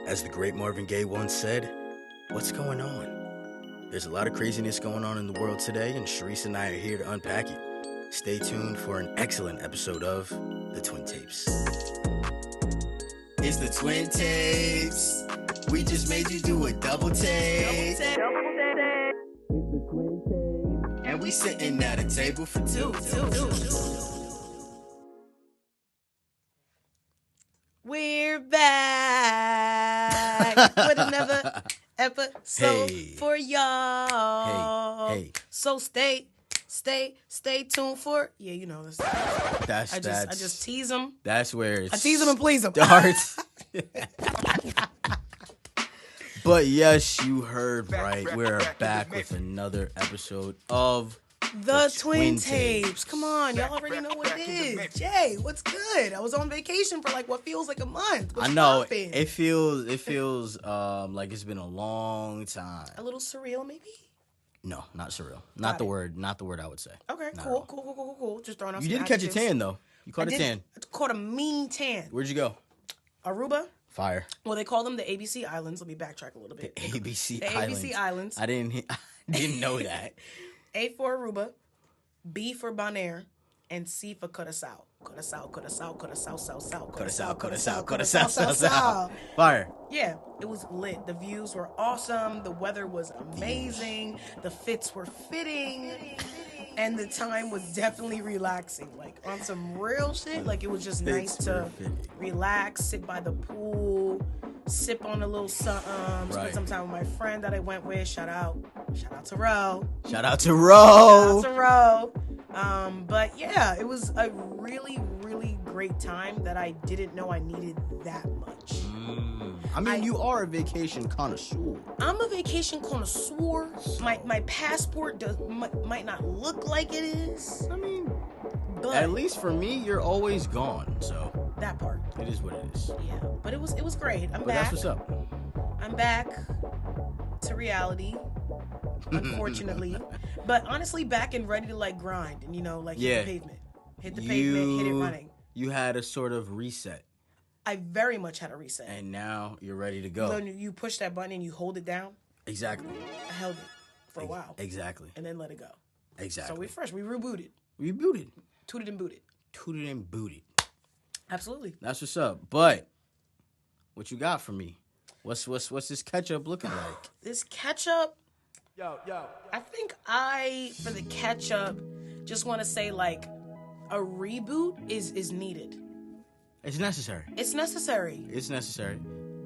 As the great Marvin Gaye once said, what's going on? There's a lot of craziness going on in the world today, and Sharice and I are here to unpack it. Stay tuned for an excellent episode of The Twin Tapes. It's the Twin Tapes. We just made you do a double take. And we sitting at a table for two. We're back with another episode for y'all. Hey. So stay tuned for. Yeah, you know this. I just tease them. That's where it's I tease them and please them. Starts. But yes, you heard right. We're back with another episode of The Twin Tapes. Come on, y'all already know what it is. Jay, what's good? I was on vacation for like what feels like a month. What's I know poppin'? it feels like it's been a long time. A little surreal, maybe. No, not surreal. Not the word I would say. Okay, Not cool. Just throwing out. You some did catch a adjectives. tan though. You caught a tan. I caught a mean tan. Where'd you go? Aruba. Fire. Well, they call them the ABC Islands. Let me backtrack a little bit. ABC The Islands. ABC Islands. I didn't know that. A for Aruba, B for Bonaire, and C for Curaçao. Curaçao. Fire. Yeah, it was lit. The views were awesome. The weather was amazing. The fits were fitting. And the time was definitely relaxing. Like, on some real shit. Like, it was just nice to relax, sit by the pool, sip on a little something, spend some time with my friend that I went with. Shout out to Ro. But yeah, it was a really, really great time that I didn't know I needed that much. I mean, you are a vacation connoisseur. I'm a vacation connoisseur. My passport might not look like it is. I mean, but at least for me, you're always gone. So that part. it is what it is. Yeah, but it was great. I'm But back. that's what's up. I'm back to reality, unfortunately. But honestly, back and ready to like grind and hit the pavement. Hit it running. You had a sort of reset. I very much had a reset. And now you're ready to go. So you push that button and you hold it down. Exactly. I held it for a while. Exactly. And then let it go. Exactly. So we're fresh. We rebooted. Rebooted. Tooted and booted. Tooted and booted. Absolutely. That's what's up. But what you got for me? What's this ketchup looking like? This ketchup. Yo. I think for the ketchup, just want to say like a reboot is needed. It's necessary. It's necessary.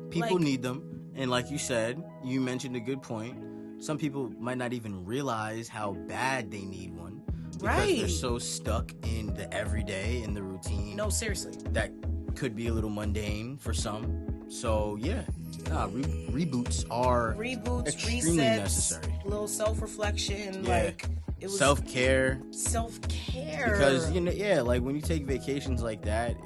People Like- need them. And like you said, you mentioned a good point. Some people might not even realize how bad they need one. Because they're so stuck in the everyday, in the routine. No, seriously. That could be a little mundane for some. So, yeah. Reboots are extremely resets, necessary. Little self-reflection, Yeah. like it was Self-care. Self-care. Because, like when you take vacations like that,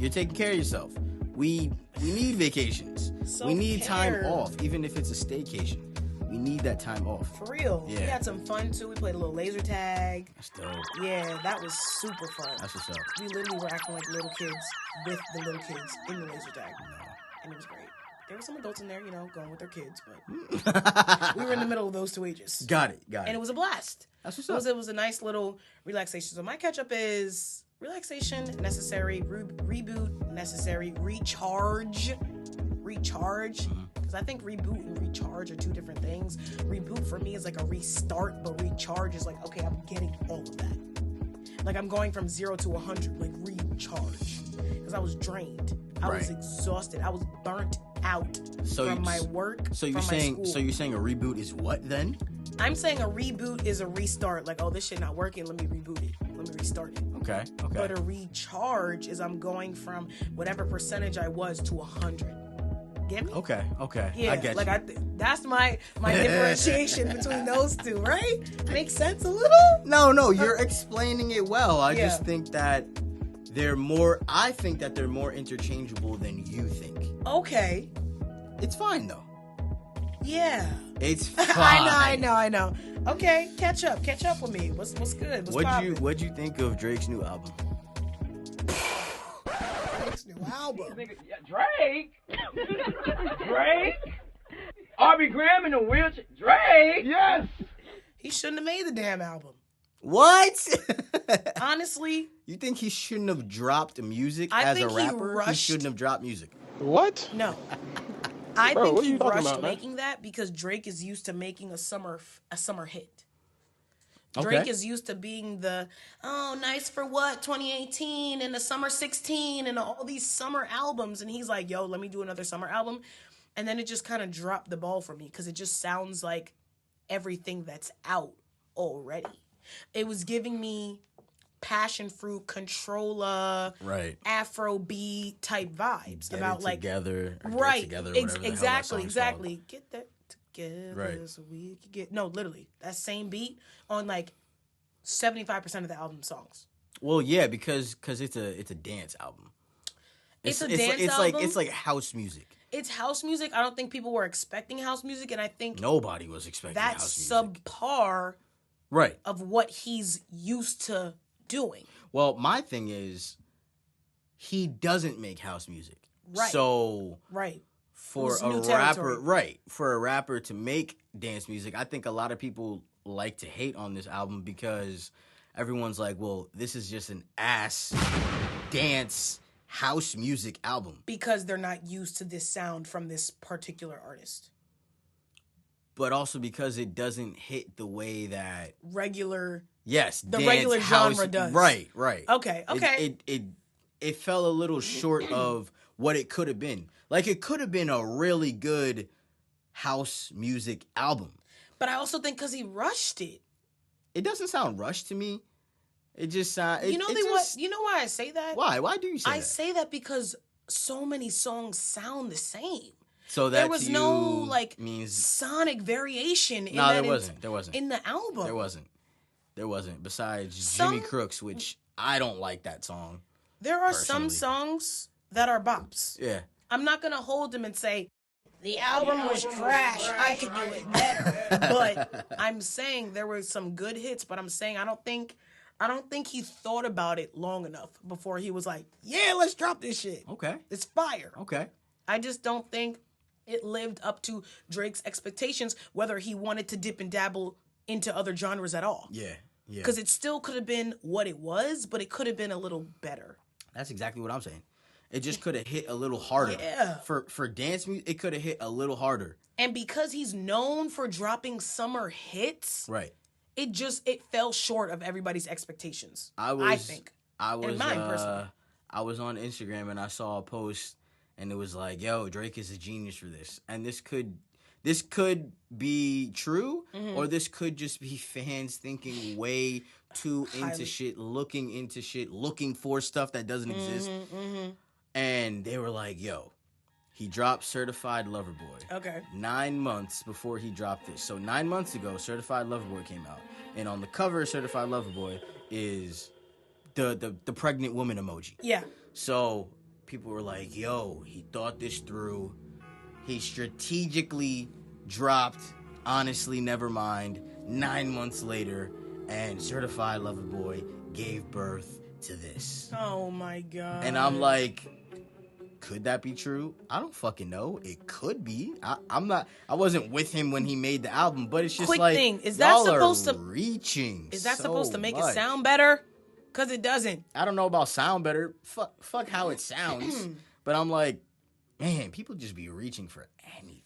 you're taking care of yourself. We need vacations. We need time Self-care. off, even if it's a staycation. We need that time off. For real. Yeah. We had some fun too. We played a little laser tag. That's dope. Yeah, that was super fun. That's what's up. We literally were acting like little kids with the little kids in the laser tag. And it was great. There were some adults in there, going with their kids, but we were in the middle of those two ages. Got it. And it was a blast. That's what's up. It was a nice little relaxation. So my catch-up is relaxation, necessary, reboot, necessary, recharge. Because I think reboot and recharge are two different things. Reboot for me is like a restart, but recharge is like, okay, I'm getting all of that. Like I'm going from 0 to 100, like recharge. Because I was drained. I was exhausted. I was burnt out from my work. So you're saying a reboot is what then? I'm saying a reboot is a restart. Like, oh, this shit not working. Let me reboot it. Let me restart it. Okay. But a recharge is I'm going from whatever percentage I was to 100. Get me? Okay. Yeah, I get you. That's my differentiation between those two, right? Makes sense a little? No, you're explaining it well. I just think that they're more interchangeable than you think. Okay. It's fine though. Yeah. It's fine. I know. Okay, catch up with me. What's good? What's poppin'? What'd you think of Drake's new album? Drake's new album. Drake? Drake? R.B. Graham in the wheelchair? Drake? Yes. He shouldn't have made the damn album. What? Honestly, You think he shouldn't have dropped music I as a think he rapper? He rushed- shouldn't have dropped music. What? no. I Bro, think what are he you talking rushed about, man? making that because Drake is used to making a summer hit. Okay. Drake is used to being the, nice for what, 2018 and the summer 16 and all these summer albums. And he's like, yo, let me do another summer album. And then it just kind of dropped the ball for me because it just sounds like everything that's out already. It was giving me passion fruit, controller, Right. Afrobeat type vibes Get about it like together. Or right, Get together, whatever the hell that exactly, song's exactly. Get that together Right. so we can get literally that same beat on like 75% of the album songs. called. Well, yeah, because it's a dance album. It's a dance like album. it's like house music. It's house music. I don't think people were expecting house music, and I think Nobody was expecting that's house music. subpar Right. of what he's used to doing. Well, my thing is, he doesn't make house music. Right. So Right. for was a new rapper, territory. for a rapper to make dance music, I think a lot of people like to hate on this album because everyone's like, well, this is just an ass dance house music album. Because they're not used to this sound from this particular artist. But also because it doesn't hit the way that Regular. yes, The dance, regular house, genre does. Right. Okay. It fell a little short of what it could have been. Like it could have been a really good house music album. But I also think because he rushed it. It doesn't sound rushed to me. It just sounds. You know You know why I say that? Why? Why do you say I that? say that because so many songs sound the same. So that There was to no you like means sonic variation. In no, that there wasn't. There wasn't. in the album. There wasn't. Besides Some- Jimmy Crooks, which I don't like that song. There are personally. some songs that are bops. Yeah. I'm not gonna hold them and say the album was trash. I could do it better. But I'm saying there were some good hits. But I'm saying I don't think he thought about it long enough before he was like, yeah, let's drop this shit. Okay. It's fire. Okay. I just don't think it lived up to Drake's expectations, whether he wanted to dip and dabble into other genres at all. Yeah. Yeah. Because it still could have been what it was, but it could have been a little better. That's exactly what I'm saying. It just could have hit a little harder. Yeah. For dance music, it could have hit a little harder. And because he's known for dropping summer hits, Right. it fell short of everybody's expectations. I think. was mine, personally. I was on Instagram and I saw a post and it was like, "Yo, Drake is a genius for this." And this could be true, or this could just be fans thinking way too into Highly. shit, looking for stuff that doesn't exist. And they were like, "Yo, he dropped Certified Lover Boy." Okay. 9 months before he dropped this. So 9 months ago, Certified Lover Boy came out. And on the cover of Certified Lover Boy is the pregnant woman emoji. Yeah. So people were like, yo, he thought this through. He strategically dropped Honestly Nevermind 9 months later. And Certified Lover Boy gave birth to this. Oh my God. And I'm like, could that be true? I don't fucking know. It could be. I wasn't with him when he made the album, but it's just Quick like, thing, is that y'all supposed are to- reaching? Is that so supposed to make much. it sound better? Because it doesn't. I don't know about sound better. Fuck how it sounds. But I'm like, man, people just be reaching for anything.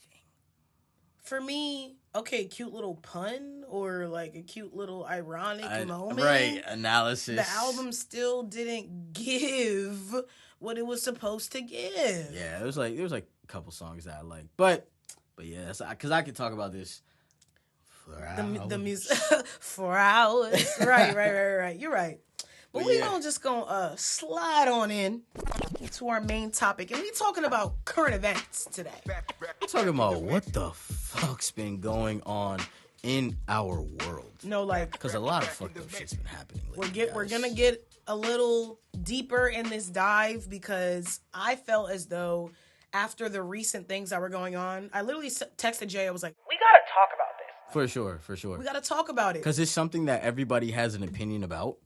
For me, okay, cute little pun or like a cute little ironic moment. Right, analysis. The album still didn't give what it was supposed to give. Yeah, there was like a couple songs that I like, but yeah, because I could talk about this for hours. The music for hours. Right. You're right. But we yeah. gonna just gonna slide on in to our main topic, and we talking about current events today. We're talking about what the fuck's been going on in our world. No, like Because a lot of fucked up shit's been happening lately. we're gonna get a little deeper in this dive because I felt as though after the recent things that were going on, I literally texted Jay. I was like, "We gotta talk about this. For sure. We gotta talk about it." Because it's something that everybody has an opinion about.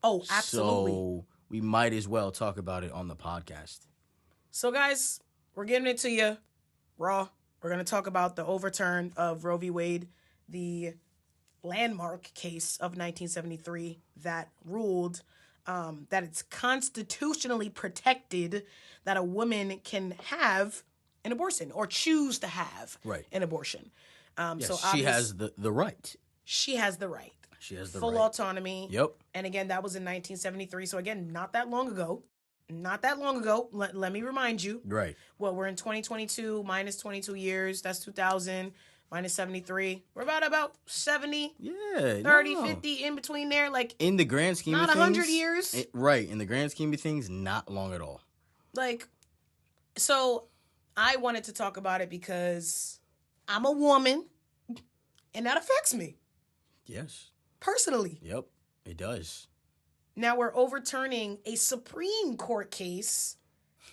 Oh, absolutely. So we might as well talk about it on the podcast. So, guys, we're giving it to you raw. We're going to talk about the overturn of Roe v. Wade, the landmark case of 1973 that ruled that it's constitutionally protected that a woman can have an abortion or choose to have an abortion. Yes, so she has the right. She has the right. She has the full right. autonomy. Yep. And again, that was in 1973. So again, not that long ago. Not that long ago. Let me remind you. Right. Well, we're in 2022 minus 22 years. That's 2000 minus 73. We're about 70. Yeah. 30, 50 in between there. Like in the grand scheme not of things. Not 100 years. Right. In the grand scheme of things, not long at all. Like, so I wanted to talk about it because I'm a woman and that affects me. Yes. Personally. Yep, it does. Now we're overturning a Supreme Court case,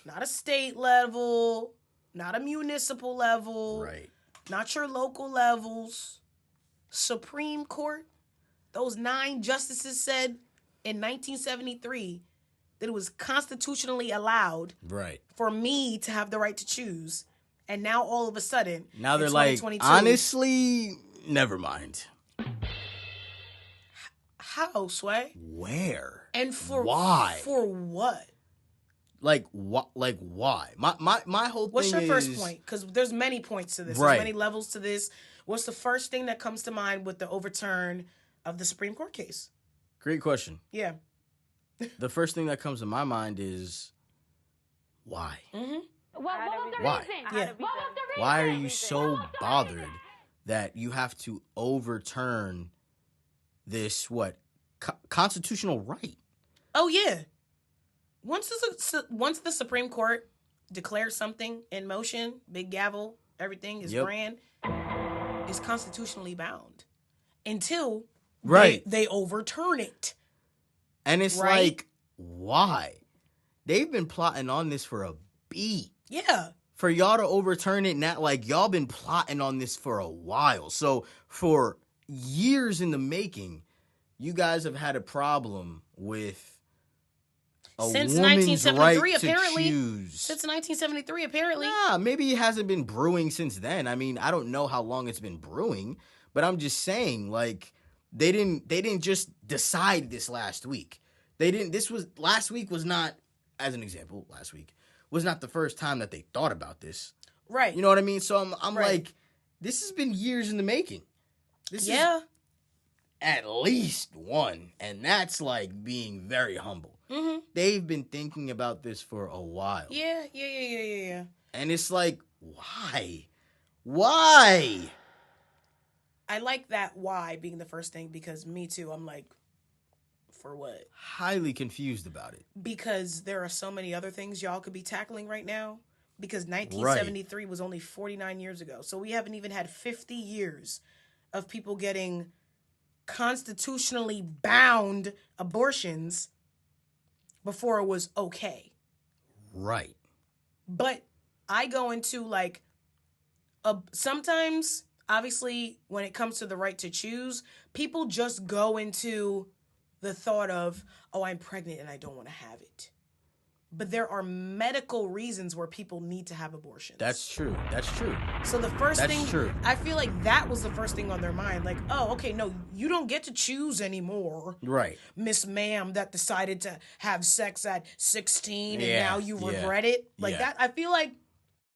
not a state level, not a municipal level, right? Not your local levels. Supreme Court, those 9 justices said in 1973 that it was constitutionally allowed for me to have the right to choose. And now all of a sudden, now they're like, honestly, never mind. How, Sway? Where? And for why? For what? Like what? Like why? My whole thing What's your is, first point? Because there's many points to this. There's many levels to this. What's the first thing that comes to mind with the overturn of the Supreme Court case? Great question. Yeah. The first thing that comes to my mind is why? Mm-hmm. What was the why? reason? Yeah. What was the reason? Why are you so bothered that you have to overturn this constitutional right? Oh yeah. Once the Supreme Court declares something in motion, big gavel, everything is grand, is constitutionally bound until they overturn it. And it's like, why? They've been plotting on this for a beat. Yeah. For y'all to overturn it now, like y'all been plotting on this for a while. So for years in the making, you guys have had a problem with since woman's 1973, right apparently. To choose. Since 1973, apparently. Nah, maybe it hasn't been brewing since then. I mean, I don't know how long it's been brewing, but I'm just saying, like, they didn't just decide this last week. Last week was not, as an example, last week was not the first time that they thought about this. Right. You know what I mean? So I'm like, this has been years in the making. This is at least one, and that's like being very humble. Mm-hmm. They've been thinking about this for a while. Yeah. And it's like, why? Why? I like that why being the first thing because me too, I'm like, for what? Highly confused about it. Because there are so many other things y'all could be tackling right now. Because 1973 was only 49 years ago. So we haven't even had 50 years of people getting constitutionally bound abortions before it was okay. Right. But I go into like, sometimes, obviously, when it comes to the right to choose, people just go into the thought of, oh, I'm pregnant and I don't want to have it. But there are medical reasons where people need to have abortions. That's true. So the first thing, true. I feel like that was the first thing on their mind. Like, oh, okay, no, you don't get to choose anymore. Right. Miss Ma'am that decided to have sex at 16 and now you regret it. Like that, I feel like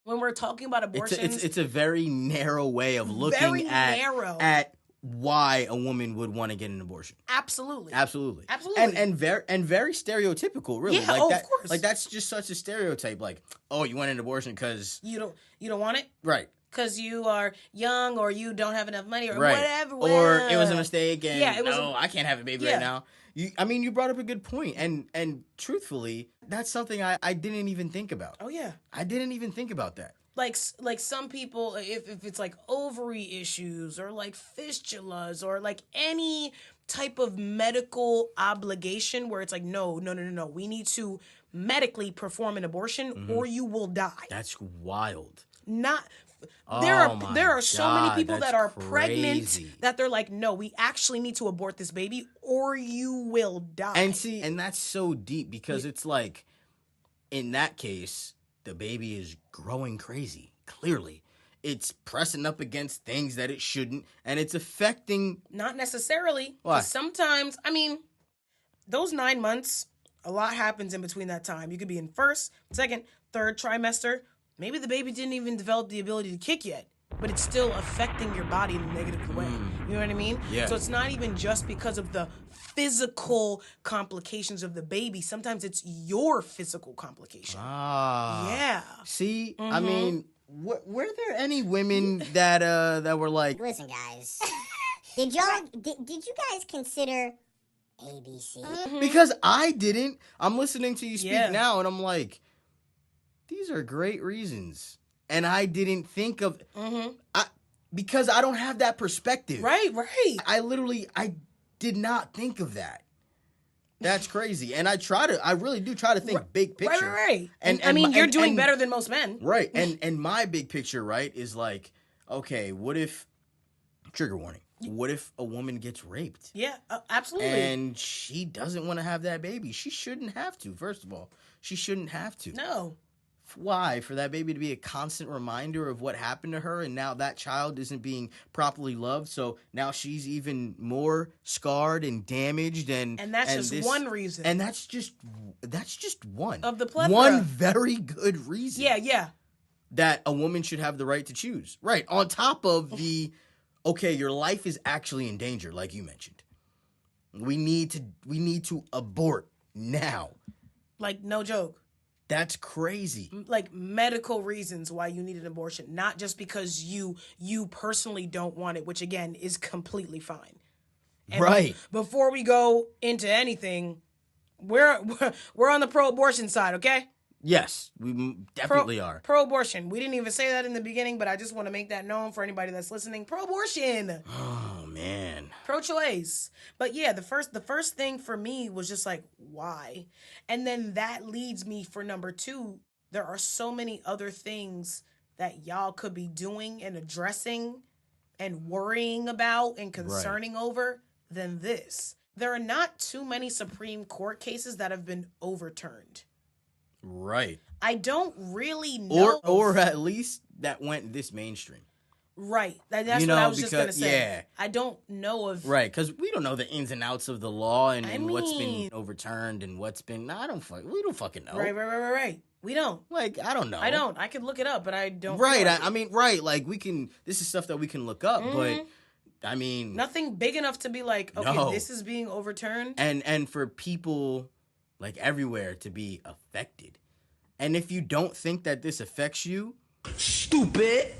when we're talking about abortions. It's a very narrow way of looking at why a woman would want to get an abortion. Absolutely. And very stereotypical, really. Yeah, like of course. Like that's just such a stereotype. Like, oh, you want an abortion because you don't want it? Right. Because you are young or you don't have enough money or whatever. Or it was a mistake and I can't have a baby right now. You brought up a good point. And truthfully, that's something I didn't even think about. Oh, yeah. I didn't even think about that. Like some people, if it's like ovary issues or like fistulas or like any type of medical obligation where it's like, no, we need to medically perform an abortion or you will die. That's wild. There are so many people that are pregnant that they're like, no, we actually need to abort this baby or you will die. And that's so deep because it's like, in that case, the baby is growing crazy. Clearly, it's pressing up against things that it shouldn't, and it's affecting. Not necessarily. Why? Sometimes, I mean, those 9 months, a lot happens in between that time. You could be in first, second, third trimester. Maybe the baby didn't even develop the ability to kick yet, but it's still affecting your body in a negative way. You know what I mean? Yeah. So it's not even just because of the physical complications of the baby. Sometimes it's your physical complication. Yeah. See, I mean, were there any women that were like, Listen, guys. Did you guys consider ABC? because I didn't. I'm listening to you speak Yeah. now, and I'm like, these are great reasons, and I didn't think of because I don't have that perspective. Right. I did not think of that. That's crazy, and I really do try to think big picture. Right. And I mean, you're doing and- better than most men. Right, and my big picture, right, is like, okay, what if, trigger warning, what if a woman gets raped? Yeah, absolutely. And she doesn't want to have that baby. She shouldn't have to, first of all. She shouldn't have to. No. Why? For that baby to be a constant reminder of what happened to her, and now that child isn't being properly loved, so now she's even more scarred and damaged, and that's just one reason. And that's just one Of the plethora. One very good reason. Yeah. That a woman should have the right to choose. Right. On top of the, okay, your life is actually in danger, like you mentioned. We need to abort now. Like, no joke. That's crazy. Like, medical reasons why you need an abortion, not just because you personally don't want it, which again is completely fine. And right. Before we go into anything, we're on the pro-abortion side, okay? Yes, we definitely are. Pro-abortion. We didn't even say that in the beginning, but I just want to make that known for anybody that's listening. Pro-abortion. Oh man. Pro-choice. But yeah, the first thing for me was just like, why? And then that leads me for number 2. There are so many other things that y'all could be doing and addressing and worrying about and concerning over than this. There are not too many Supreme Court cases that have been overturned. Right. I don't really know. Or at least that went this mainstream. Right. That's what I was just going to say. Yeah. I don't know of... Right, because we don't know the ins and outs of the law and what's been mean- overturned and what's been... we don't fucking know. Right. We don't. Like, I don't know. I don't. I could look it up, but I don't. Right. know. I mean, right. Like, we can... This is stuff that we can look up, but... I mean... Nothing big enough to be like, okay, No. this is being overturned. And for people, like, everywhere to be affected. And if you don't think that this affects you... Stupid!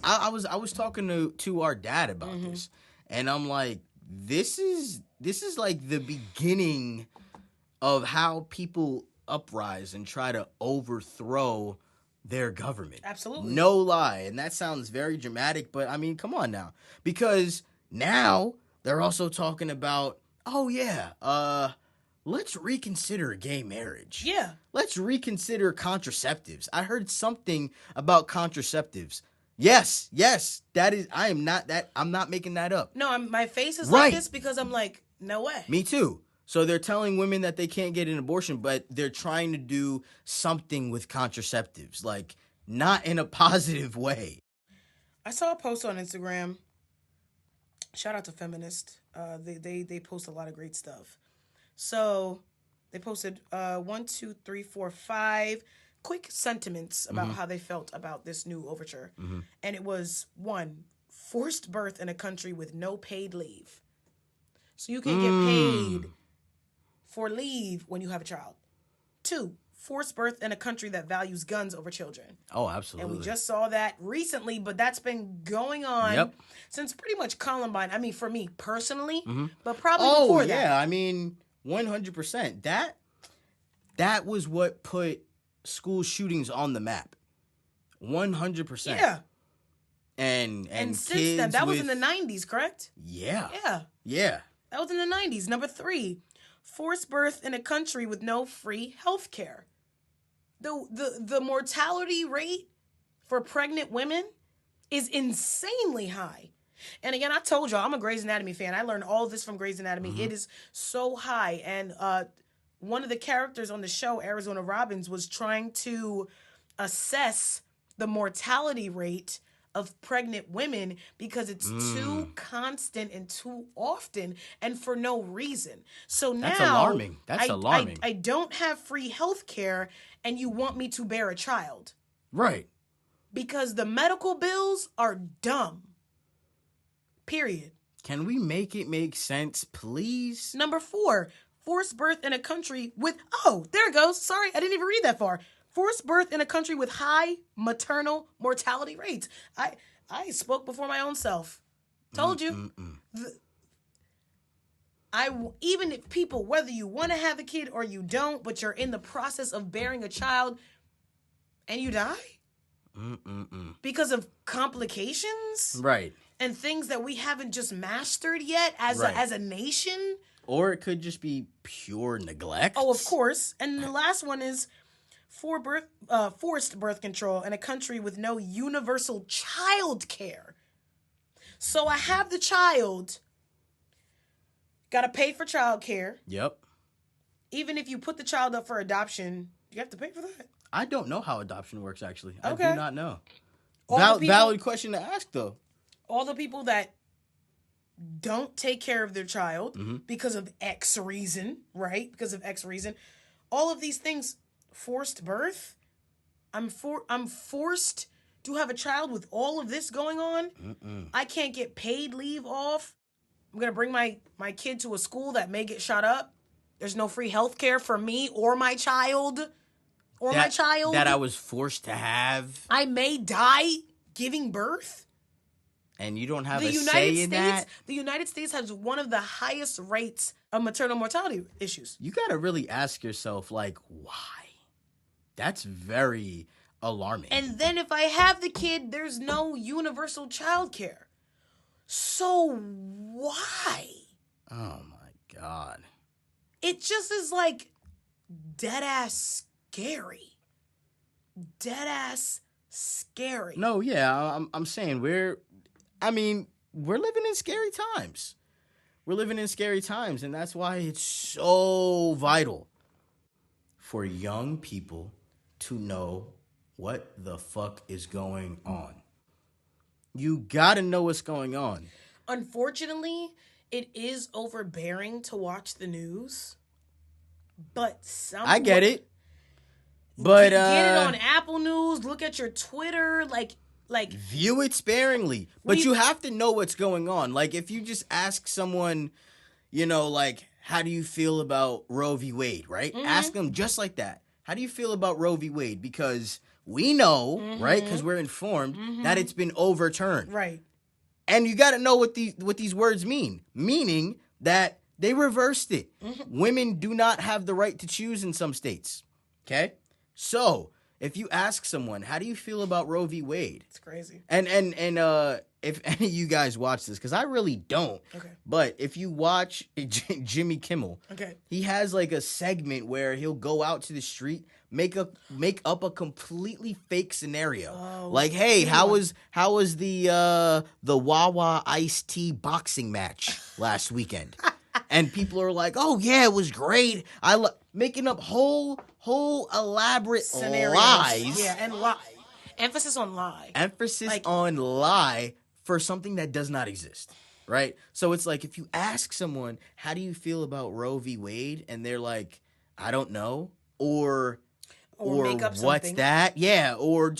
I was talking to our dad about this, and I'm like, this is like the beginning of how people uprise and try to overthrow their government. Absolutely. No lie. And that sounds very dramatic, but I mean, come on now. Because now they're also talking about, let's reconsider gay marriage. Yeah. Let's reconsider contraceptives. I heard something about contraceptives. Yes, that is, I'm not making that up. No, my face is Right. like this because I'm like, no way. Me too. So they're telling women that they can't get an abortion, but they're trying to do something with contraceptives, like not in a positive way. I saw a post on Instagram. Shout out to Feminist. They post a lot of great stuff. So they posted 1, 2, 3, 4, 5 quick sentiments about how they felt about this new overture. And it was 1, forced birth in a country with no paid leave. So you can get paid for leave when you have a child. 2, forced birth in a country that values guns over children. Oh, absolutely. And we just saw that recently, but that's been going on since pretty much Columbine. I mean, for me personally, but probably before that. Oh, yeah. I mean, 100%. That was what put school shootings on the map. 100%. Yeah. And since kids then, that was with- in the 90s, correct? Yeah. Yeah. Yeah. That was in the 90s. Number 3, forced birth in a country with no free health care. The mortality rate for pregnant women is insanely high. And again, I told y'all, I'm a Grey's Anatomy fan. I learned all of this from Grey's Anatomy. It is so high. And one of the characters on the show, Arizona Robbins, was trying to assess the mortality rate of pregnant women because it's too constant and too often and for no reason. So now That's alarming. That's alarming. I don't have free health care and you want me to bear a child. Right. Because the medical bills are dumb. Period. Can we make it make sense, please? Number 4, forced birth in a country with... Oh, there it goes. Sorry, I didn't even read that far. Forced birth in a country with high maternal mortality rates. I spoke before my own self. Told you. Even if people, whether you want to have a kid or you don't, but you're in the process of bearing a child and you die because of complications, right, and things that we haven't just mastered yet as a nation, or it could just be pure neglect. Oh, of course. And the last one is forced birth control in a country with no universal child care. So I have the child, got to pay for child care. Yep. Even if you put the child up for adoption, you have to pay for that. I don't know how adoption works, actually. Okay. I do not know. Valid question to ask, though. All the people that don't take care of their child because of X reason, right? Because of X reason. All of these things, forced birth. I'm forced to have a child with all of this going on. I can't get paid leave off. I'm going to bring my kid to a school that may get shot up. There's no free health care for me or my child. That I was forced to have. I may die giving birth. And you don't have a say in that? The United States has one of the highest rates of maternal mortality issues. You got to really ask yourself, like, why? That's very alarming. And then if I have the kid, there's no universal child care. So why? Oh, my God. It just is like dead-ass scary. Dead-ass scary. No, yeah, I'm saying we're living in scary times. We're living in scary times, and that's why it's so vital for young people to know what the fuck is going on. You gotta know what's going on. Unfortunately, it is overbearing to watch the news, but I get it. But get it on Apple News, look at your Twitter, like view it sparingly. But you have to know what's going on. Like, if you just ask someone, like, how do you feel about Roe v. Wade, right? Ask them just like that. How do you feel about Roe v. Wade? Because we know, right, because we're informed, that it's been overturned. Right. And you got to know what these words mean. Meaning that they reversed it. Women do not have the right to choose in some states. Okay? So, if you ask someone, how do you feel about Roe v. Wade? It's crazy. And if any of you guys watch this, because I really don't. Okay. But if you watch Jimmy Kimmel, he has like a segment where he'll go out to the street, make up a completely fake scenario. Oh, like, hey, how was the Wawa iced tea boxing match last weekend? And people are like, oh yeah, it was great. Making up whole elaborate scenarios. Lies. Yeah, and lie. Emphasis on lie. Emphasis on lie for something that does not exist, right? So it's like, if you ask someone, how do you feel about Roe v. Wade? And they're like, I don't know. Or make up what's something. that? Yeah. Or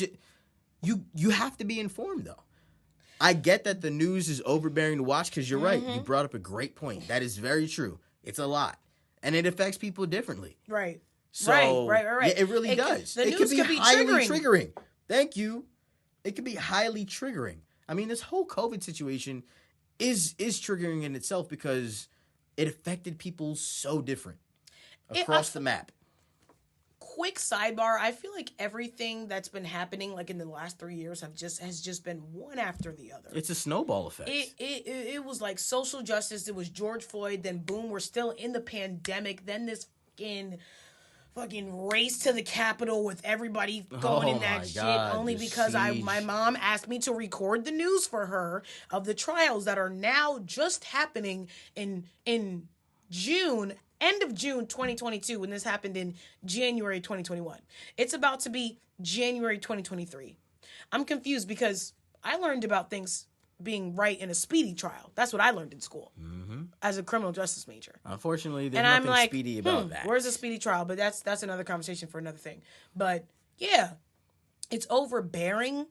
you have to be informed, though. I get that the news is overbearing to watch, because you're right. You brought up a great point. That is very true. It's a lot. And it affects people differently. Right. So, right. Yeah, it really does. The news could be be highly triggering. Thank you. It could be highly triggering. I mean, this whole COVID situation is triggering in itself, because it affected people so different across the map. Quick sidebar, I feel like everything that's been happening like in the last 3 years has just been one after the other. It's a snowball effect. It was like social justice, it was George Floyd, then boom, we're still in the pandemic, then this fucking race to the Capitol with everybody going in that shit, only because my mom asked me to record the news for her of the trials that are now just happening in June. End of June 2022, when this happened in January 2021. It's about to be January 2023. I'm confused because I learned about things being right in a speedy trial. That's what I learned in school as a criminal justice major. Unfortunately, there's And I'm nothing like, speedy about that. Where's the speedy trial? But that's another conversation for another thing. But yeah, it's overbearing.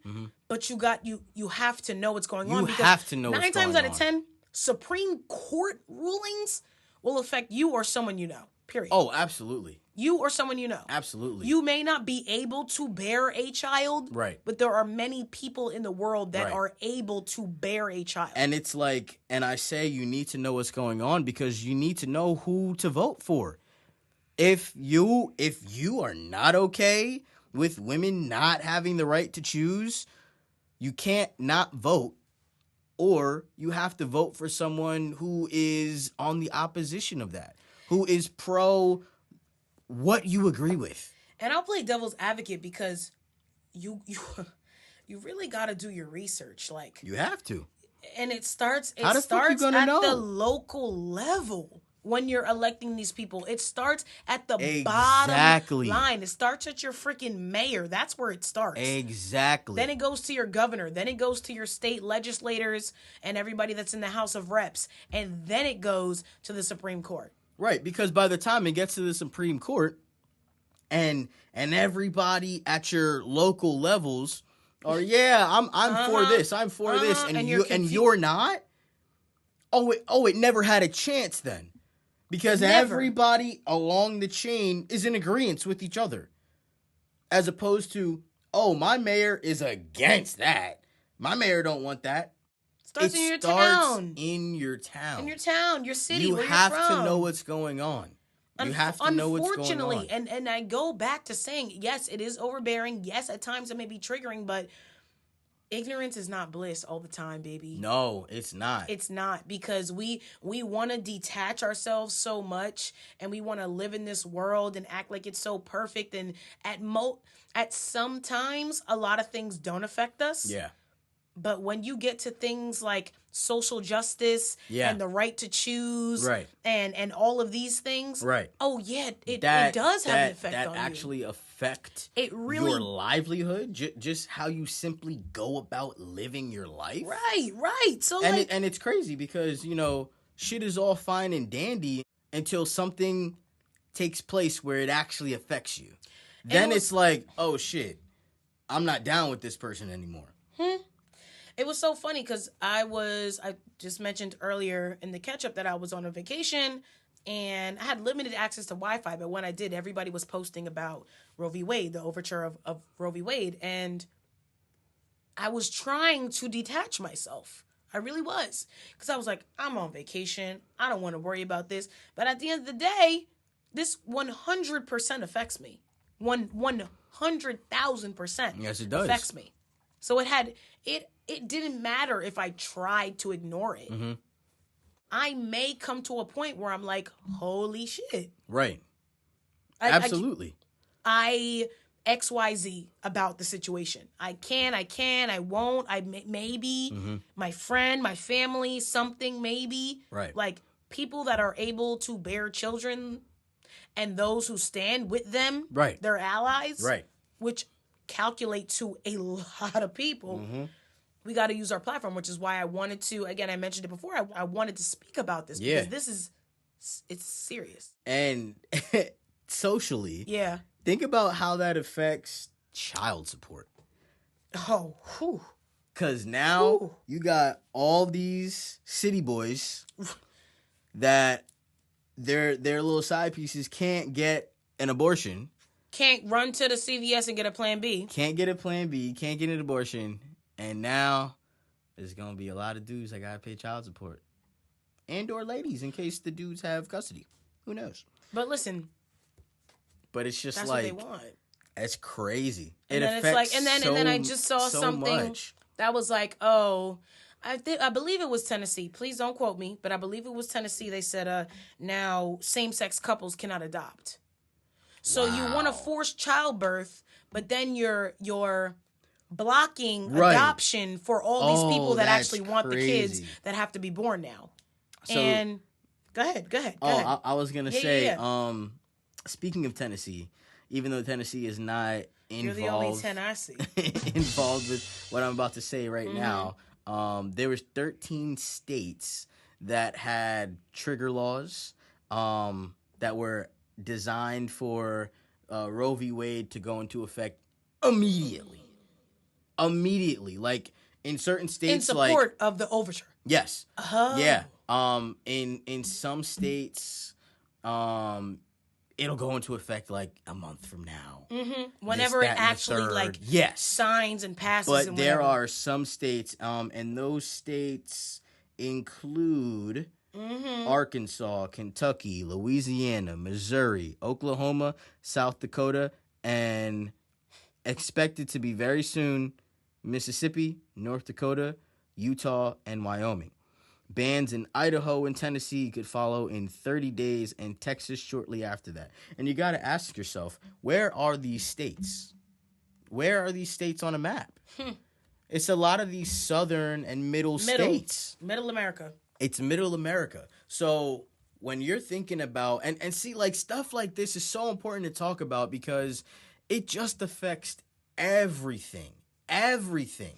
But you have to know what's going on. You because have to know what's 9 times going out of 10, Supreme Court rulings will affect you or someone you know. Period. Oh, absolutely. You or someone you know. Absolutely. You may not be able to bear a child. Right. But there are many people in the world that Right. are able to bear a child. And it's like, and I say you need to know what's going on because you need to know who to vote for. If you are not okay with women not having the right to choose, you can't not vote, or you have to vote for someone who is on the opposition of that, who is pro what you agree with. And I'll play devil's advocate because you really got to do your research, like, You have to. and it starts How the fuck you starts gonna at know? the local level. When you're electing these people, it starts at the Exactly. bottom line. It starts at your freaking mayor. That's where it starts. Exactly. Then it goes to your governor. Then it goes to your state legislators and everybody that's in the House of Reps. And then it goes to the Supreme Court. Right, because by the time it gets to the Supreme Court, and everybody at your local levels are, I'm for this, I'm for this, and you're not. It never had a chance then, because Never. everybody along the chain is in agreement with each other, as opposed to, my mayor is against that. My mayor don't want that. Starts It in your starts town. in your town. In your town, your city, You where have you're from. to know what's going on. You have to know what's going on. Unfortunately, and I go back to saying, yes, it is overbearing. Yes, at times it may be triggering, but ignorance is not bliss all the time, baby. No, it's not. It's not, because we want to detach ourselves so much, and we want to live in this world and act like it's so perfect. And at some times, a lot of things don't affect us. Yeah. But when you get to things like social justice and the right to choose, Right. and all of these things, Right. oh yeah, it does have an effect on you. That actually affect It really- your livelihood, just how you simply go about living your life. Right. So And it's crazy because, shit is all fine and dandy until something takes place where it actually affects you. Then it's like, oh shit, I'm not down with this person anymore. It was so funny because I just mentioned earlier in the catch-up that I was on a vacation and I had limited access to Wi-Fi, but when I did, everybody was posting about Roe v. Wade, the overture of Roe v. Wade, and I was trying to detach myself. I really was, because I was like, I'm on vacation. I don't want to worry about this. But at the end of the day, this 100% affects me. 100,000%. Yes, it does. Affects me. So it didn't matter if I tried to ignore it. Mm-hmm. I may come to a point where I'm like, holy shit. Right. Absolutely. I XYZ about the situation. I can, I won't, maybe, my friend, my family, something maybe. Right. Like people that are able to bear children and those who stand with them, Right. their allies, Right. which calculate to a lot of people. We got to use our platform, which is why I wanted to, again, I mentioned it before, I wanted to speak about this because it's serious. And socially, Yeah. think about how that affects child support. Oh, whew. Because now Ooh. you got all these city boys that their little side pieces can't get an abortion. Can't run to the CVS and get a Plan B. Can't get a Plan B. Can't get an abortion. And now there's going to be a lot of dudes that got to pay child support. And or ladies in case the dudes have custody. Who knows? But listen, But it's just that's like, what they want. it's crazy. And then it's like, and then I just saw something that was like, oh, I believe it was Tennessee. Please don't quote me, but I believe it was Tennessee. They said, now same-sex couples cannot adopt. So you want to force childbirth, but then you're blocking adoption for all these people that actually want the kids that have to be born now. So, and go ahead. I was gonna say, Yeah. speaking of Tennessee, even though Tennessee is not You're the only involved 10 I see. involved with what I'm about to say right now. There was 13 states that had trigger laws that were designed for Roe v. Wade to go into effect immediately. Like in certain states, In support of the overturn. Yes. Oh. Yeah. In some states, it'll go into effect like a month from now. Whenever This, it that, and the actually third. like Yes. signs and passes. But and there whatever. are some states, and those states include Arkansas, Kentucky, Louisiana, Missouri, Oklahoma, South Dakota, and expected to be very soon, Mississippi, North Dakota, Utah, and Wyoming. Bans in Idaho and Tennessee could follow in 30 days, and Texas shortly after that. And you got to ask yourself, where are these states? Where are these states on a map? It's a lot of these southern and middle states. Middle America. It's middle America. So when you're thinking about, and see, like, stuff like this is so important to talk about because it just affects everything,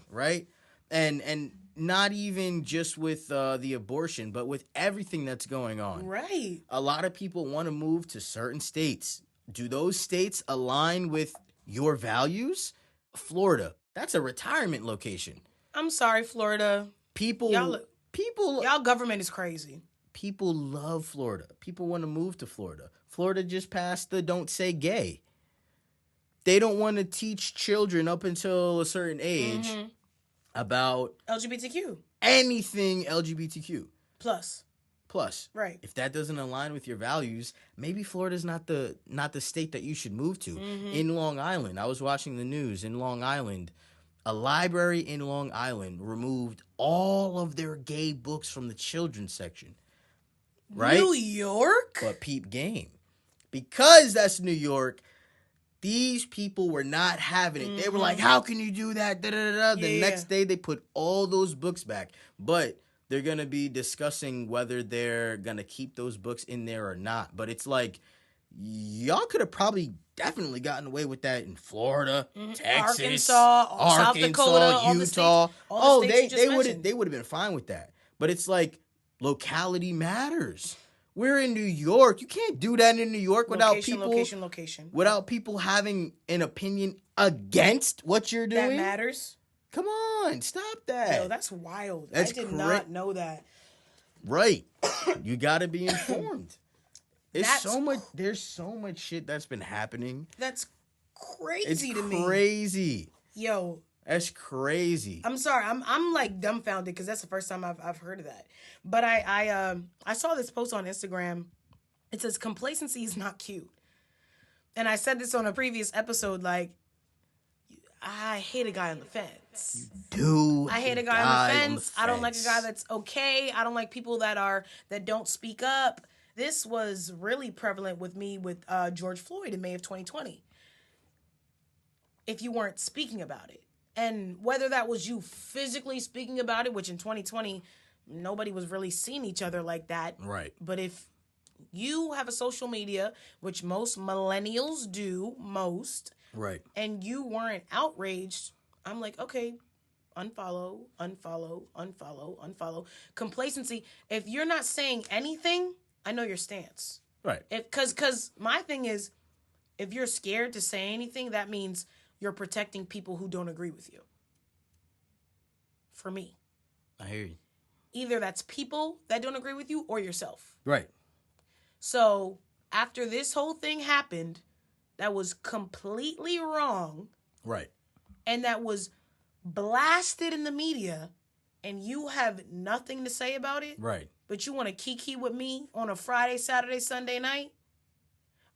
right? And not even just with the abortion, but with everything that's going on. Right. A lot of people want to move to certain states. Do those states align with your values? Florida, that's a retirement location. I'm sorry, Florida. People, Y'all government is crazy. people love Florida. People want to move to Florida. Florida just passed the Don't Say Gay. They don't want to teach children up until a certain age about LGBTQ. anything LGBTQ. Plus. Right. If that doesn't align with your values, maybe Florida's not the state that you should move to. In Long Island, I was watching the news in Long Island. A library in Long Island removed all of their gay books from the children's section. Right? New York? But peep game. Because that's New York, these people were not having it. They were like, how can you do that? The next day, they put all those books back. But they're going to be discussing whether they're going to keep those books in there or not. But it's like, y'all could have probably definitely gotten away with that in Florida, Texas, Arkansas, South Dakota, Utah. all the states you just mentioned. They would have been fine with that. But it's like, locality matters. We're in New York. You can't do that in New York without Location. without people having an opinion against what you're doing. That matters. Come on, stop that. Yo, that's wild. That's I did not know that. Right. You got to be informed. That's There's so much shit that's been happening. That's crazy to me. It's crazy. Yo, that's crazy. I'm sorry. I'm like dumbfounded because that's the first time I've heard of that. But I saw this post on Instagram. It says complacency is not cute. And I said this on a previous episode, like, I hate a guy on the fence. I hate a guy on the fence. I don't like a guy that's okay. I don't like people that don't speak up. This was really prevalent with me with George Floyd in May of 2020. If you weren't speaking about it. And whether that was you physically speaking about it, which in 2020, nobody was really seeing each other like that. Right. But if you have a social media, which most millennials do, right, and you weren't outraged, I'm like, okay, unfollow. Complacency. If you're not saying anything, I know your stance. Right. Because my thing is, if you're scared to say anything, that means you're protecting people who don't agree with you. For me. I hear you. Either that's people that don't agree with you or yourself. Right. So after this whole thing happened, that was completely wrong. Right. And that was blasted in the media, and you have nothing to say about it. Right. But you want to kiki with me on a Friday, Saturday, Sunday night?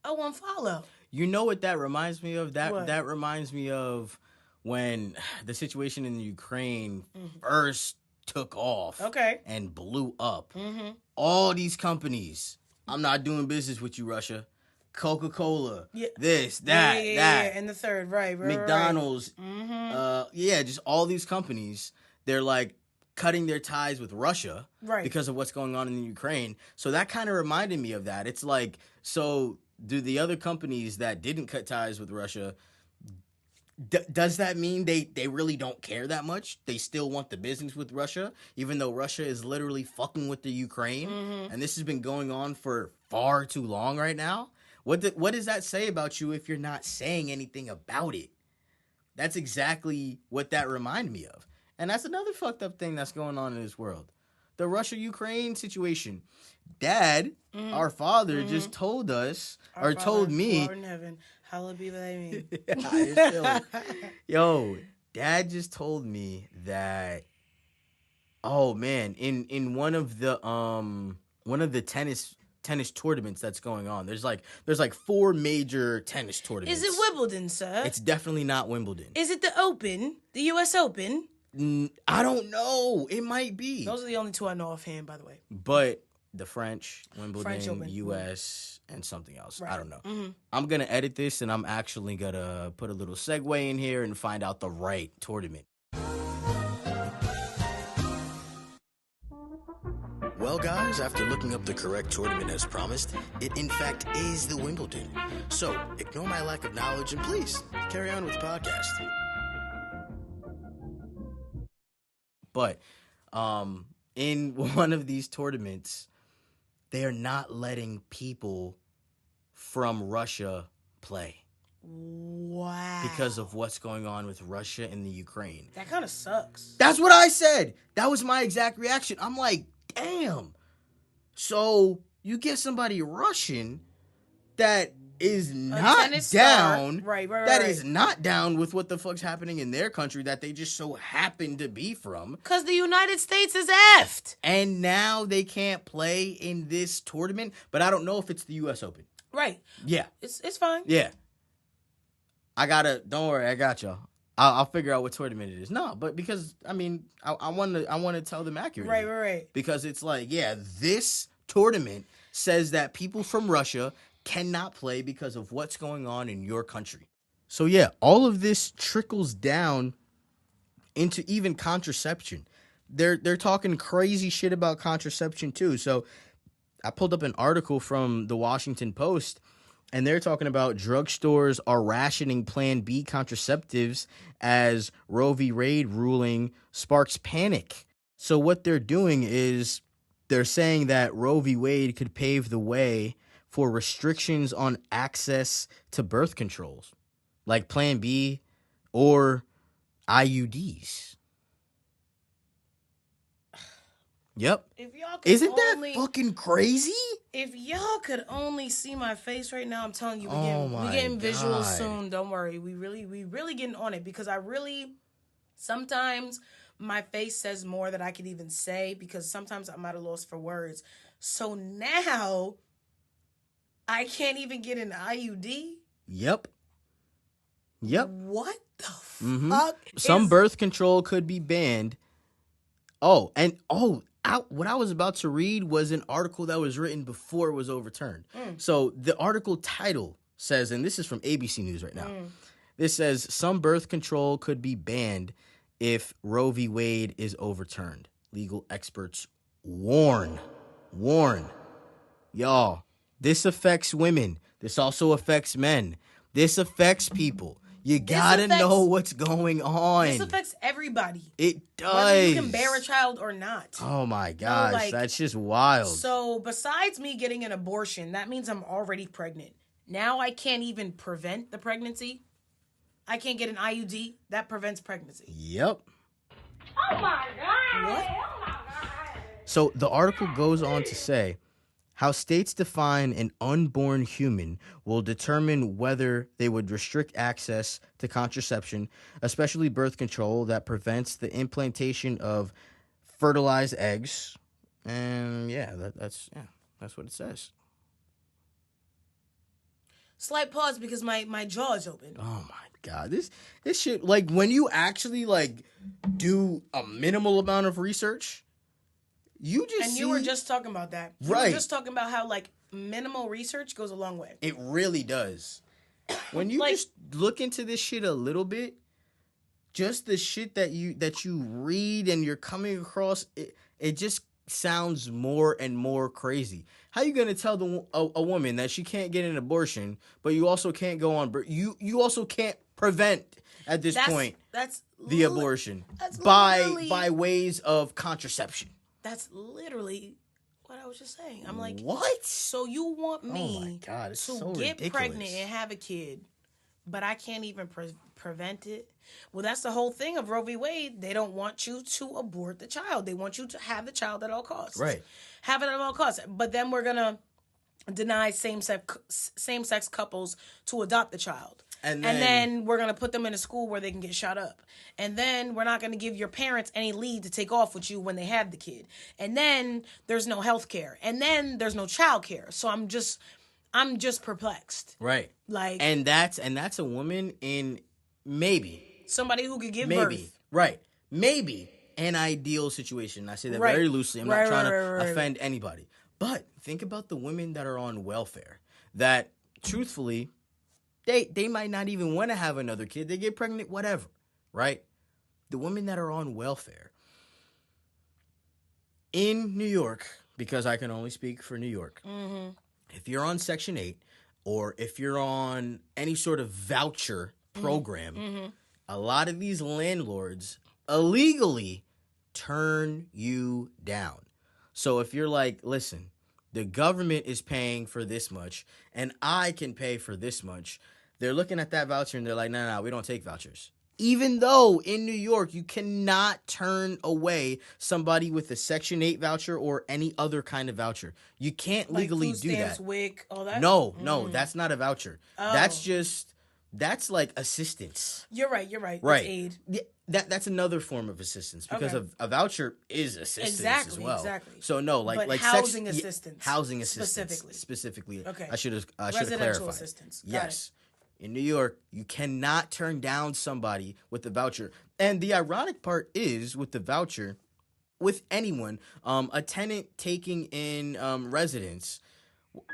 Oh, unfollow. You know what that reminds me of? What? That reminds me of when the situation in Ukraine first took off and blew up. All these companies, I'm not doing business with you, Russia. Coca-Cola, this, that, that. And the third, right. McDonald's, just all these companies, they're like cutting their ties with Russia because of what's going on in Ukraine. So that kind of reminded me of that. It's like, so do the other companies that didn't cut ties with Russia, does that mean they really don't care that much? They still want the business with Russia, even though Russia is literally fucking with the Ukraine, and this has been going on for far too long right now? What does that say about you if you're not saying anything about it? That's exactly what that reminded me of. And that's another fucked up thing that's going on in this world. The Russia-Ukraine situation. Dad, our father, just told us, Our told Father, me. who art in heaven, hallowed be thy name. Yo, Dad just told me that, oh man, in one of the tennis tournaments that's going on, there's like 4 major tennis tournaments. Is it Wimbledon, sir? It's definitely not Wimbledon. Is it the Open? The U.S. Open? I don't know. It might be. Those are the only 2 I know offhand, by the way. But the French, Wimbledon, French Open. U.S., and something else. Right. I don't know. Mm-hmm. I'm going to edit this, and I'm actually going to put a little segue in here and find out the right tournament. Well, guys, after looking up the correct tournament as promised, it in fact is the Wimbledon. So, ignore my lack of knowledge and please carry on with the podcast. But in one of these tournaments, they are not letting people from Russia play. Wow. Because of what's going on with Russia and the Ukraine. That kind of sucks. That's what I said. That was my exact reaction. I'm like, damn. So you get somebody Russian that is not down. Right. That is not down with what the fuck's happening in their country that they just so happen to be from. Because the United States is effed. And now they can't play in this tournament. But I don't know if it's the U.S. Open. Right. Yeah. It's fine. Yeah. Don't worry, I got y'all. I'll figure out what tournament it is. No, but because, I mean, I want to tell them accurately. Right. Because it's like, yeah, this tournament says that people from Russia cannot play because of what's going on in your country. So yeah, all of this trickles down into even contraception. They're talking crazy shit about contraception too. So I pulled up an article from the Washington Post, and they're talking about drugstores are rationing Plan B contraceptives as Roe v. Wade ruling sparks panic. So what they're doing is they're saying that Roe v. Wade could pave the way for restrictions on access to birth controls, like Plan B or IUDs. Yep. If y'all could Isn't that fucking crazy? If y'all could only see my face right now, I'm telling you, Oh we're getting my visuals God. soon. Don't worry. We really getting on it because sometimes my face says more than I can even say because sometimes I'm at a loss for words. So now I can't even get an IUD. Yep. What the Mhm. fuck? Some birth control could be banned. What I was about to read was an article that was written before it was overturned. So the article title says, and this is from ABC News right now, this says, some birth control could be banned if Roe v. Wade is overturned. Legal experts warn. Y'all, this affects women. This also affects men. This affects people. You gotta know what's going on. This affects everybody. It does. Whether you can bear a child or not. Oh my gosh, that's just wild. So besides me getting an abortion, that means I'm already pregnant. Now I can't even prevent the pregnancy. I can't get an IUD. That prevents pregnancy. Yep. Oh my God. What? Oh my God. So the article goes on to say, how states define an unborn human will determine whether they would restrict access to contraception, especially birth control that prevents the implantation of fertilized eggs. And that's what it says. Slight pause because my jaw is open. Oh my God. This shit, like when you actually like do a minimal amount of research, you were just talking about that. You Right. were just talking about how like minimal research goes a long way. It really does. When you Like- just look into this shit a little bit, just the shit that you read and you're coming across, it just sounds more and more crazy. How you gonna tell a woman that she can't get an abortion, but you also can't go on you also can't prevent at this point the abortion by ways of contraception? That's literally what I was just saying. I'm like, what? So you want me oh my God, it's to so get ridiculous. pregnant and have a kid, but I can't even prevent it? Well, that's the whole thing of Roe v. Wade. They don't want you to abort the child. They want you to have the child at all costs. Right. Have it at all costs. But then we're going to deny same-sex couples to adopt the child. And then we're going to put them in a school where they can get shot up. And then we're not going to give your parents any leave to take off with you when they have the kid. And then there's no health care. And then there's no child care. So I'm just perplexed. Right. Like, and that's a woman in maybe somebody who could give birth. Right. Maybe an ideal situation. I say that very loosely. I'm not trying to offend anybody. But think about the women that are on welfare that, truthfully, they might not even want to have another kid. They get pregnant, whatever, right? The women that are on welfare in New York, because I can only speak for New York, if you're on Section 8 or if you're on any sort of voucher program, a lot of these landlords illegally turn you down. So if you're like, listen, the government is paying for this much and I can pay for this much, they're looking at that voucher and they're like, no, we don't take vouchers. Even though in New York, you cannot turn away somebody with a Section 8 voucher or any other kind of voucher. You can't legally do stamps, that. WIC, all that? No, that's not a voucher. Oh. That's like assistance. You're right. Right. It's aid. Yeah, that's another form of assistance because a voucher is assistance as well. Exactly. So no, like housing assistance. Housing assistance specifically. Okay. I should have Residential clarified. assistance. Got Yes. In New York, you cannot turn down somebody with a voucher. And the ironic part is with the voucher, with anyone, a tenant taking in residence.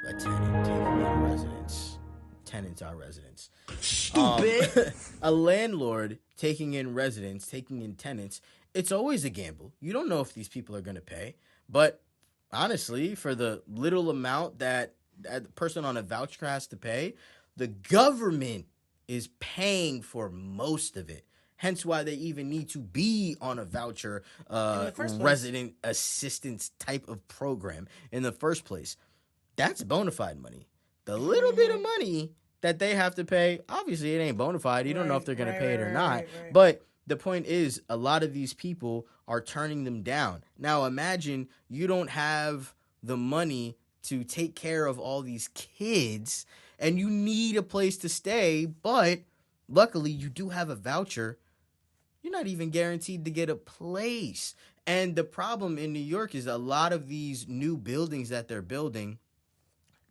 A tenant taking in residence. Tenants are residents. Stupid. A landlord taking in residents, taking in tenants, it's always a gamble. You don't know if these people are going to pay. But honestly, for the little amount that the person on a voucher has to pay, the government is paying for most of it. Hence why they even need to be on a voucher resident assistance type of program in the first place. That's bona fide money. The little bit of money that they have to pay, obviously it ain't bona fide. You don't know if they're going to pay it or not. Right. But the point is, a lot of these people are turning them down. Now imagine you don't have the money to take care of all these kids and you need a place to stay, but luckily you do have a voucher. You're not even guaranteed to get a place. And the problem in New York is a lot of these new buildings that they're building,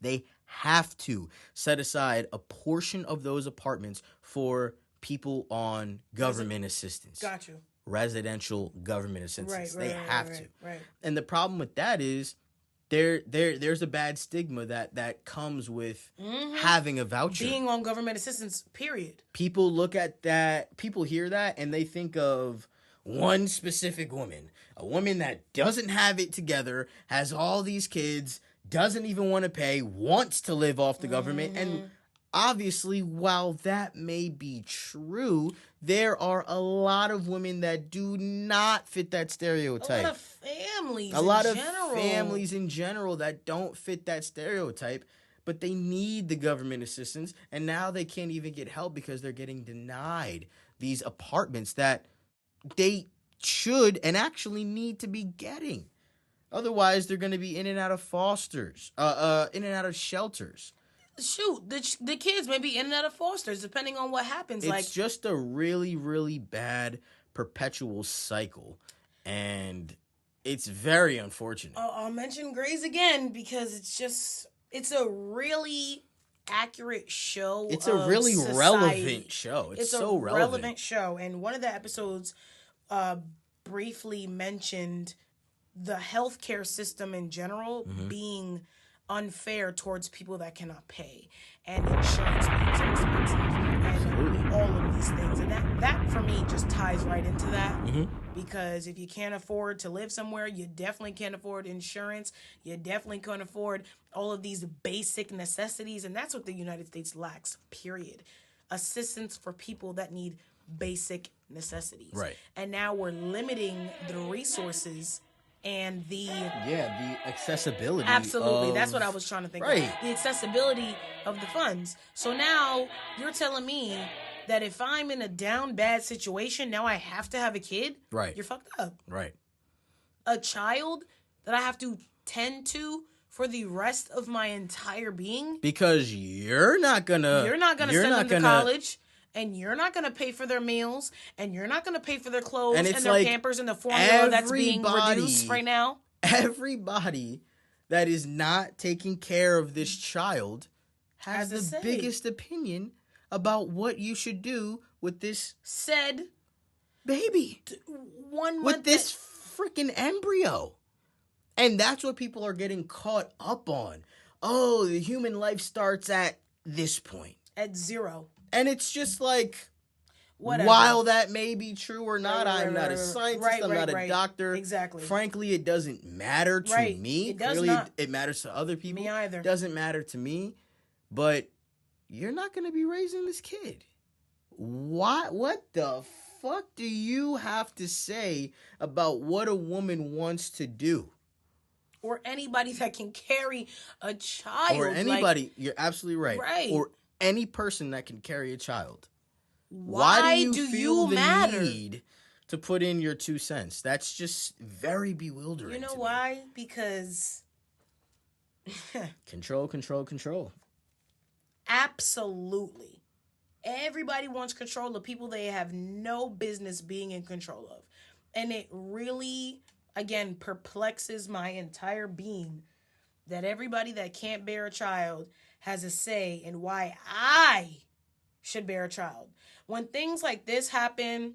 they have to set aside a portion of those apartments for people on government assistance. Got you. Residential government assistance. They have to. Right. And the problem with that is there's a bad stigma that comes with having a voucher. Being on government assistance, period. People look at that, people hear that, and they think of one specific woman. A woman that doesn't have it together, has all these kids, doesn't even want to pay, wants to live off the government. And obviously, while that may be true, there are a lot of women that do not fit that stereotype. A lot of families in general that don't fit that stereotype, but they need the government assistance, and now they can't even get help because they're getting denied these apartments that they should and actually need to be getting. Otherwise, they're going to be in and out of fosters, in and out of shelters. Shoot, the kids may be in and out of fosters depending on what happens. It's just a really, really bad perpetual cycle, and it's very unfortunate. I'll mention Grey's again because it's a really accurate show. It's a really relevant show. It's so a relevant show, and one of the episodes briefly mentioned the healthcare system in general being unfair towards people that cannot pay, and insurance being so expensive, and all of these things. And that for me just ties right into that. Mm-hmm. Because if you can't afford to live somewhere, you definitely can't afford insurance. You definitely can't afford all of these basic necessities. And that's what the United States lacks, period. Assistance for people that need basic necessities. Right. And now we're limiting the resources and the accessibility. Absolutely. That's what I was trying to think Right. of. The accessibility of the funds. So now you're telling me that if I'm in a down bad situation, now I have to have a kid? Right. You're fucked up. Right. A child that I have to tend to for the rest of my entire being? Because you're not gonna Send them to college. And you're not going to pay for their meals, and you're not going to pay for their clothes and their like Pampers and the formula that's being everybody- reduced right now. Everybody that is not taking care of this child has Has a the say. biggest opinion about what you should do with this Said baby, 1 month. with this freaking embryo. And that's what people are getting caught up on. Oh, the human life starts at this point. At 0. And it's just like, Whatever. while that may be true or not, Right, I'm not a right, scientist, right, I'm not a right. doctor. Exactly. Frankly, it doesn't matter to Right. me. It does Clearly, not. it matters to other people. Me either. It doesn't matter to me. But you're not going to be raising this kid. What the fuck do you have to say about what a woman wants to do? Or anybody that can carry a child. Or anybody, you're absolutely right. Right. Or any person that can carry a child. Why do do feel you the matter? need to put in your 2 cents? That's just very bewildering. You know to me. why? Because Control. absolutely. Everybody wants control of people they have no business being in control of. And it really, again, perplexes my entire being that everybody that can't bear a child has a say in why I should bear a child. When things like this happen,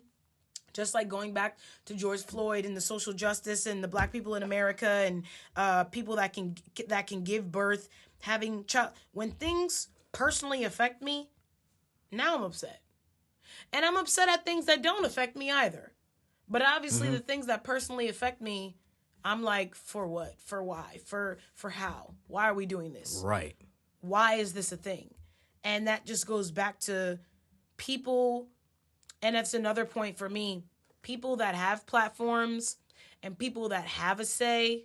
just like going back to George Floyd and the social justice and the black people in America and people that can give birth, having child, when things personally affect me, now I'm upset. And I'm upset at things that don't affect me either. But obviously the things that personally affect me, I'm like, for what? For why? For how? Why are we doing this? Right. Why is this a thing? And that just goes back to people, and that's another point for me, people that have platforms and people that have a say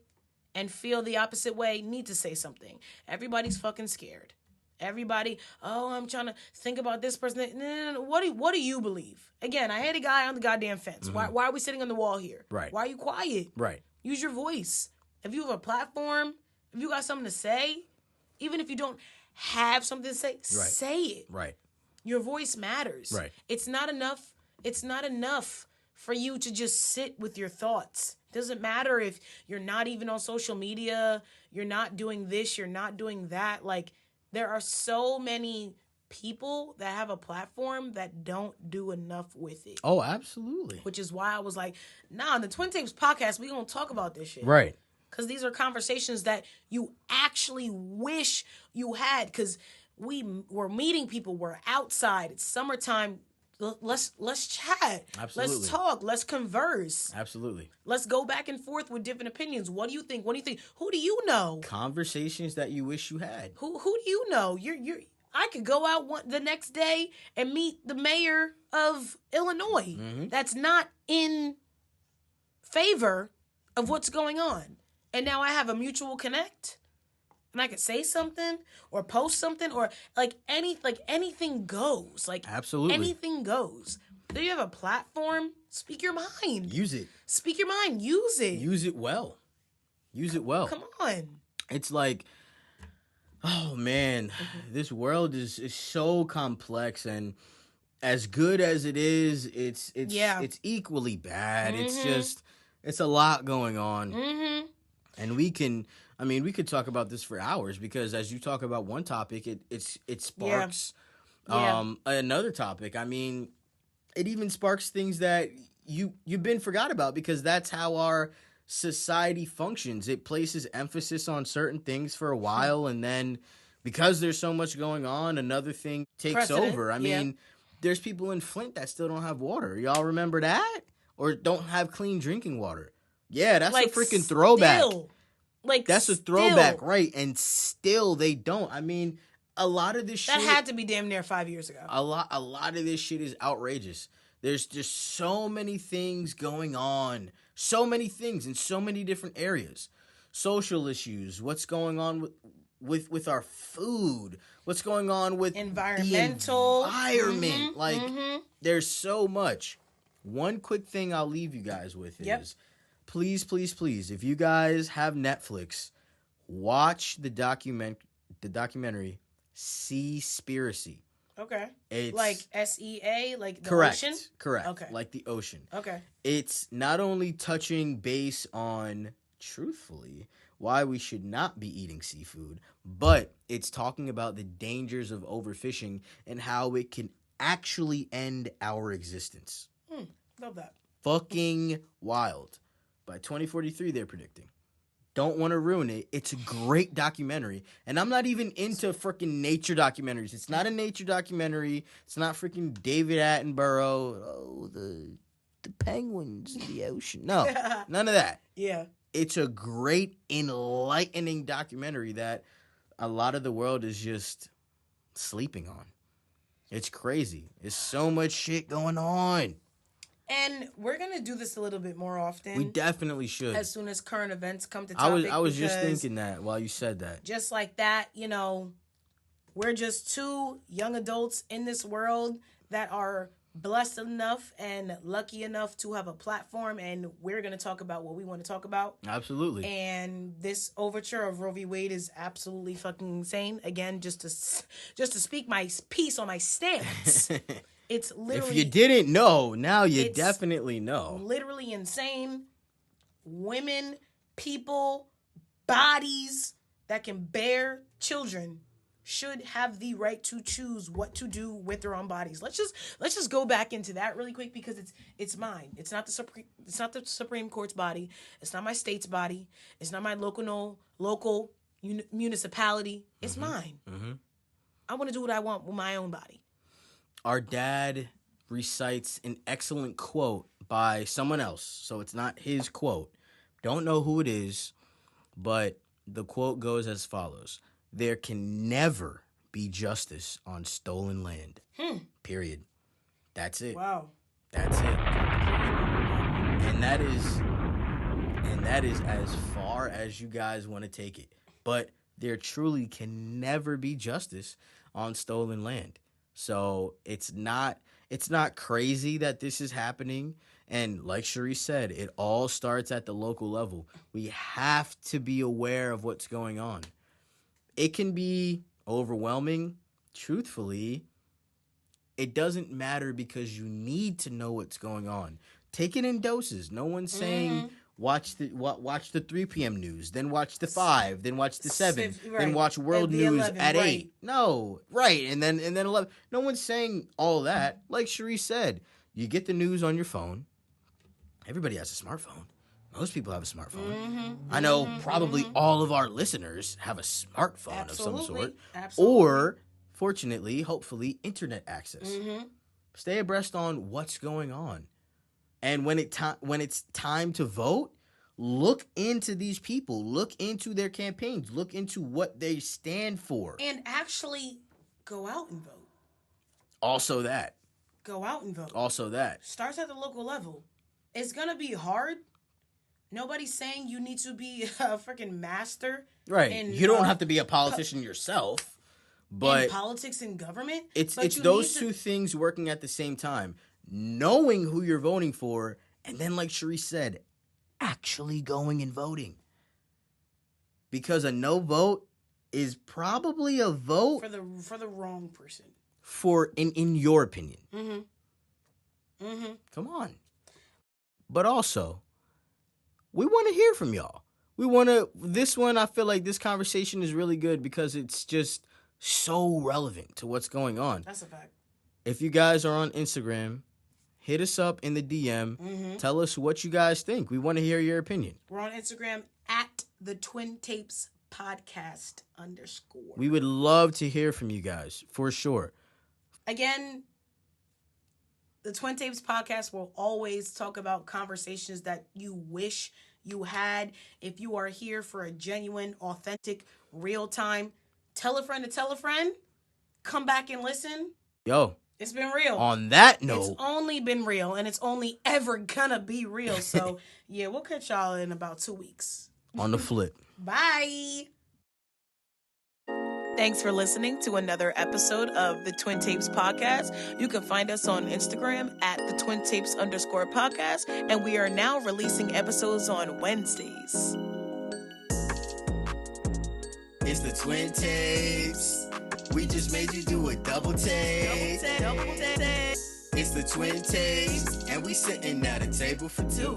and feel the opposite way need to say something. Everybody's fucking scared. Everybody, oh, I'm trying to think about this person. No. What do you believe? Again, I hate a guy on the goddamn fence. Why are we sitting on the wall here? Right. Why are you quiet? Right. Use your voice. If you have a platform, if you got something to say, even if you don't have something to say, say it. Right. Your voice matters. Right. It's not enough for you to just sit with your thoughts. It doesn't matter if you're not even on social media, you're not doing this, you're not doing that. Like, there are so many people that have a platform that don't do enough with it. Oh, absolutely. Which is why I was like, nah, on the Twin Tapes podcast, we gonna talk about this shit. Right. Because these are conversations that you actually wish you had. Because we're meeting people. We're outside. It's summertime. Let's chat. Absolutely. Let's talk. Let's converse. Absolutely. Let's go back and forth with different opinions. What do you think? What do you think? Who do you know? Conversations that you wish you had. Who do you know? I could go out the next day and meet the mayor of Illinois. That's not in favor of what's going on. And now I have a mutual connect, and I could say something or post something or anything goes. Like, absolutely, anything goes. Do you have a platform? Speak your mind. Use it. Speak your mind. Use it. Use it well. Use it well. Come on. It's like, oh man, this world is so complex, and as good as it is, it's equally bad. It's a lot going on. And we could talk about this for hours, because as you talk about one topic, it sparks another topic. I mean, it even sparks things that you've been forgot about, because that's how our society functions. It places emphasis on certain things for a while, and then because there's so much going on, another thing takes Precedent, over. I mean, there's people in Flint that still don't have water. Y'all remember that? Or don't have clean drinking water. Yeah, that's a freaking throwback. That's a throwback, right? And still they don't. I mean, a lot of this shit that had to be damn near 5 years ago. A lot of this shit is outrageous. There's just so many things going on. So many things in so many different areas. Social issues, what's going on with our food, what's going on with environmental the environment. There's so much. One quick thing I'll leave you guys with is please, please, please, if you guys have Netflix, watch the documentary Seaspiracy. Okay. It's like SEA, like the correct, ocean? Correct. Okay. Like the ocean. Okay. It's not only touching base on, truthfully, why we should not be eating seafood, but it's talking about the dangers of overfishing and how it can actually end our existence. Love that. Fucking wild. By 2043, they're predicting. Don't want to ruin it. It's a great documentary. And I'm not even into freaking nature documentaries. It's not a nature documentary. It's not freaking David Attenborough. Oh, the penguins in the ocean. No, none of that. Yeah. It's a great, enlightening documentary that a lot of the world is just sleeping on. It's crazy. There's so much shit going on. And we're going to do this a little bit more often. We definitely should. As soon as current events come to topic. I was just thinking that while you said that. Just like that, you know, we're just two young adults in this world that are blessed enough and lucky enough to have a platform, and we're going to talk about what we want to talk about. Absolutely. And this overture of Roe v. Wade is absolutely fucking insane. Again, just to speak my piece on my stance. It's literally... If you didn't know, now you definitely know. Literally insane. Women, people, bodies that can bear children should have the right to choose what to do with their own bodies. Let's just go back into that really quick because it's mine. It's not the Supreme Court's body. It's not my state's body. It's not my local municipality. It's mine. Mm-hmm. I want to do what I want with my own body. Our dad recites an excellent quote by someone else, so it's not his quote. Don't know who it is, but the quote goes as follows. There can never be justice on stolen land. Period. That's it. Wow. That's it. And that is as far as you guys want to take it. But there truly can never be justice on stolen land. So it's not crazy that this is happening. And like Cherie said, it all starts at the local level. We have to be aware of what's going on. It can be overwhelming. Truthfully, it doesn't matter because you need to know what's going on. Take it in doses. No one's saying watch the 3 p.m. news, then watch the 5, then watch the 7, then watch world news 11, at right. 8. No, right, and then 11. No one's saying all that. Like Cherie said, you get the news on your phone. Everybody has a smartphone. Most people have a smartphone. I know probably all of our listeners have a smartphone of some sort. Absolutely. Or, fortunately, hopefully, internet access. Stay abreast on what's going on. And when it's time to vote, look into these people. Look into their campaigns. Look into what they stand for. And actually go out and vote. Also that. Go out and vote. Also that. Starts at the local level. It's going to be hard. Nobody's saying you need to be a freaking master. Right. You don't have to be a politician yourself. But in politics and government. It's those two things working at the same time. Knowing who you're voting for, and then, like Cherie said, actually going and voting. Because a no vote is probably a vote for the wrong person. In your opinion. Come on. But also, we want to hear from y'all. This one, I feel like this conversation is really good because it's just so relevant to what's going on. That's a fact. If you guys are on Instagram, hit us up in the DM. Tell us what you guys think. We want to hear your opinion. We're on Instagram at the Twin Tapes Podcast _. We would love to hear from you guys, for sure. Again, The Twin Tapes podcast will always talk about conversations that you wish you had. If you are here for a genuine, authentic, real-time, tell a friend to tell a friend, come back and listen. Yo, it's been real. On that note, it's only been real, and it's only ever gonna be real. So, yeah, we'll catch y'all in about 2 weeks. On the flip. Bye. Thanks for listening to another episode of the Twin Tapes podcast. You can find us on Instagram at the Twin Tapes _podcast, and we are now releasing episodes on Wednesdays. It's the Twin Tapes. We just made you do a double take. It's the Twin Tapes, and we sitting at a table for two.